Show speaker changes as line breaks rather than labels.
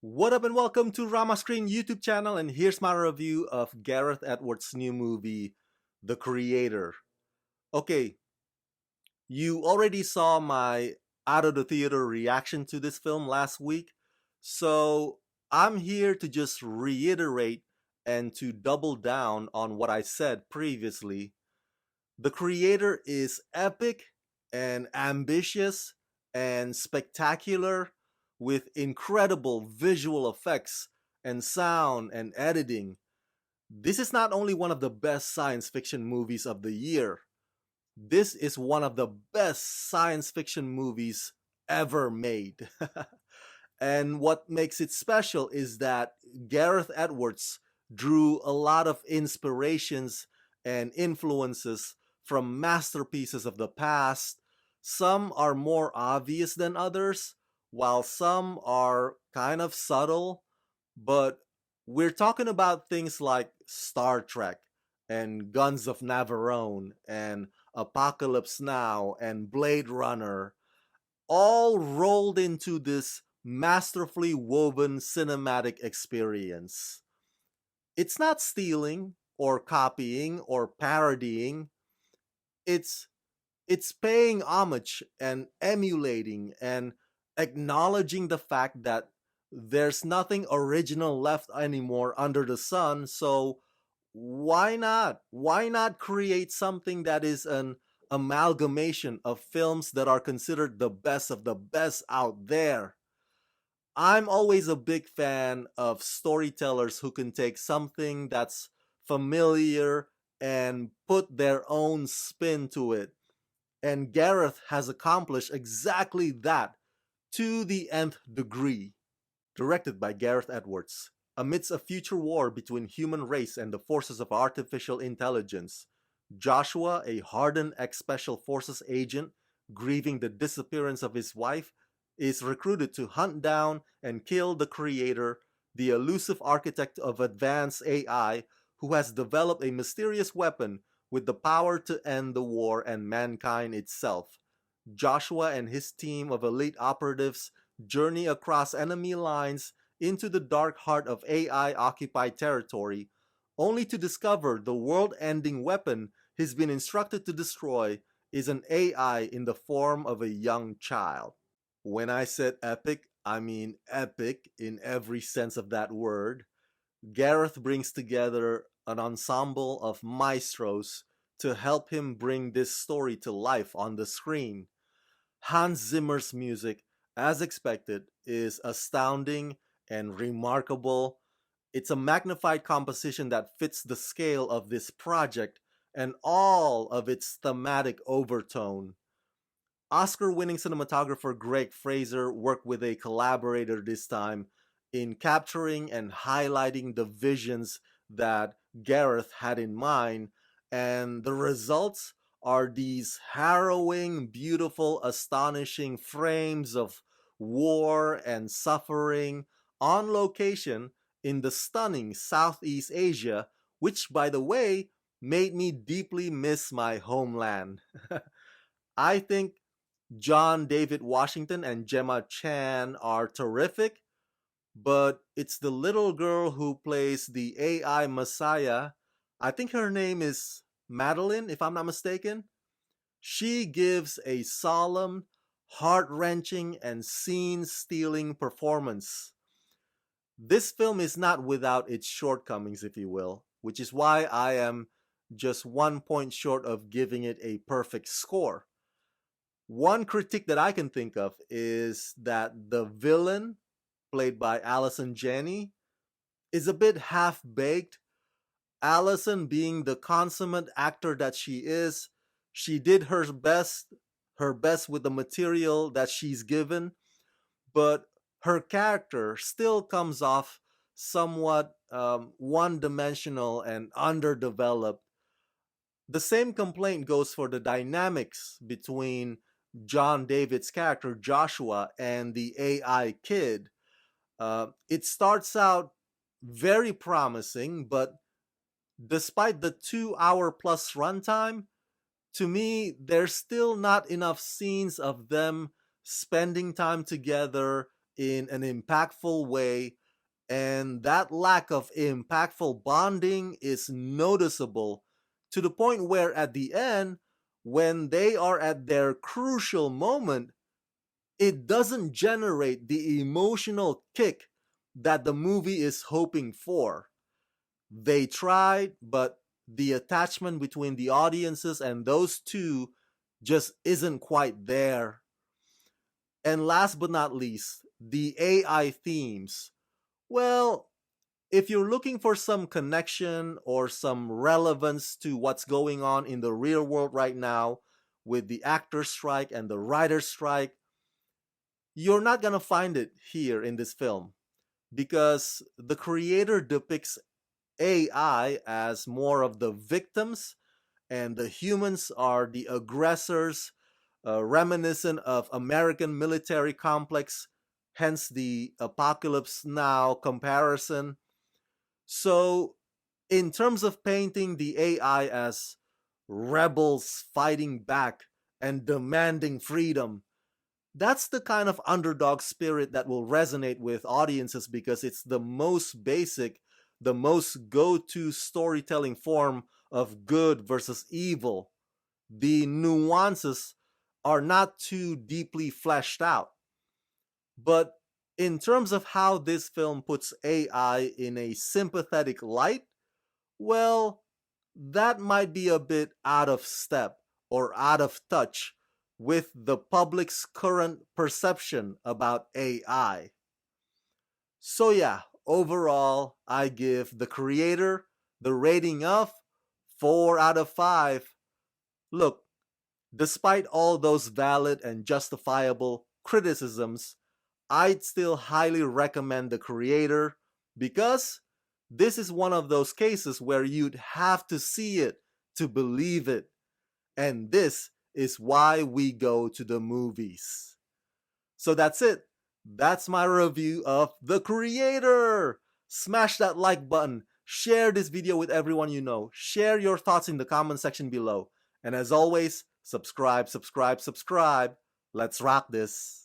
What up and welcome to Rama Screen YouTube channel, and here's my review of Gareth Edwards' new movie, The Creator. Okay, you already saw my out of the theater reaction to this film last week, so I'm here to just reiterate and to double down on what I said previously. The Creator is epic and ambitious and spectacular with incredible visual effects and sound and editing. This is not only one of the best science fiction movies of the year, this is one of the best science fiction movies ever made. And what makes it special is that Gareth Edwards drew a lot of inspirations and influences from masterpieces of the past. Some are more obvious than others, while some are kind of subtle. But we're talking about things like Star Trek and Guns of Navarone and Apocalypse Now and Blade Runner, all rolled into this masterfully woven cinematic experience. It's not stealing or copying or parodying. It's it's paying homage and emulating and acknowledging the fact that there's nothing original left anymore under the sun, so why not? Why not create something that is an amalgamation of films that are considered the best of the best out there? I'm always a big fan of storytellers who can take something that's familiar and put their own spin to it. And Gareth has accomplished exactly that to the nth degree. Directed by Gareth Edwards. Amidst a future war between human race and the forces of artificial intelligence, Joshua, a hardened ex-special forces agent grieving the disappearance of his wife, is recruited to hunt down and kill the creator, the elusive architect of advanced AI who has developed a mysterious weapon with the power to end the war and mankind itself. Joshua and his team of elite operatives journey across enemy lines into the dark heart of AI-occupied territory, only to discover the world-ending weapon he's been instructed to destroy is an AI in the form of a young child. When I said epic, I mean epic in every sense of that word. Gareth brings together an ensemble of maestros to help him bring this story to life on the screen. Hans Zimmer's music, as expected, is astounding and remarkable. It's a magnified composition that fits the scale of this project and all of its thematic overtone. Oscar-winning cinematographer Greg Fraser worked with a collaborator this time in capturing and highlighting the visions that Gareth had in mind, and the results are these harrowing, beautiful, astonishing frames of war and suffering on location in the stunning Southeast Asia, which, by the way, made me deeply miss my homeland. I think John David Washington and Gemma Chan are terrific, but it's the little girl who plays the AI Messiah. I think her name is Madeline, if I'm not mistaken. She gives a solemn, heart wrenching, and scene stealing performance. This film is not without its shortcomings, if you will, which is why I am just 1 point short of giving it a perfect score. One critique that I can think of is that the villain, played by Allison Janney, is a bit half baked. Allison, being the consummate actor that she is, she did her best with the material that she's given, but her character still comes off somewhat one-dimensional and underdeveloped. The same complaint goes for the dynamics between John David's character Joshua and the AI kid. It starts out very promising, but despite the 2 hour plus runtime, to me, there's still not enough scenes of them spending time together in an impactful way, and that lack of impactful bonding is noticeable to the point where at the end, when they are at their crucial moment, it doesn't generate the emotional kick that the movie is hoping for. They tried, but the attachment between the audiences and those two just isn't quite there. And last but not least, the AI themes. Well, if you're looking for some connection or some relevance to what's going on in the real world right now with the actor strike and the writer strike, you're not going to find it here in this film because the creator depicts AI as more of the victims and the humans are the aggressors, reminiscent of American military complex, hence the Apocalypse Now comparison. So, in terms of painting the AI as rebels fighting back and demanding freedom, that's the kind of underdog spirit that will resonate with audiences because it's the most basic, the most go to storytelling form of good versus evil. The nuances are not too deeply fleshed out. But in terms of how this film puts AI in a sympathetic light, well, that might be a bit out of step or out of touch with the public's current perception about AI. So, yeah, overall, I give the creator the rating of 4 out of 5. Look, despite all those valid and justifiable criticisms, I'd still highly recommend the creator because this is one of those cases where you'd have to see it to believe it. And this is why we go to the movies. So that's it. That's my review of The Creator. Smash that like button. Share this video with everyone you know. Share your thoughts in the comment section below. And as always, subscribe, subscribe, subscribe. Let's rock this.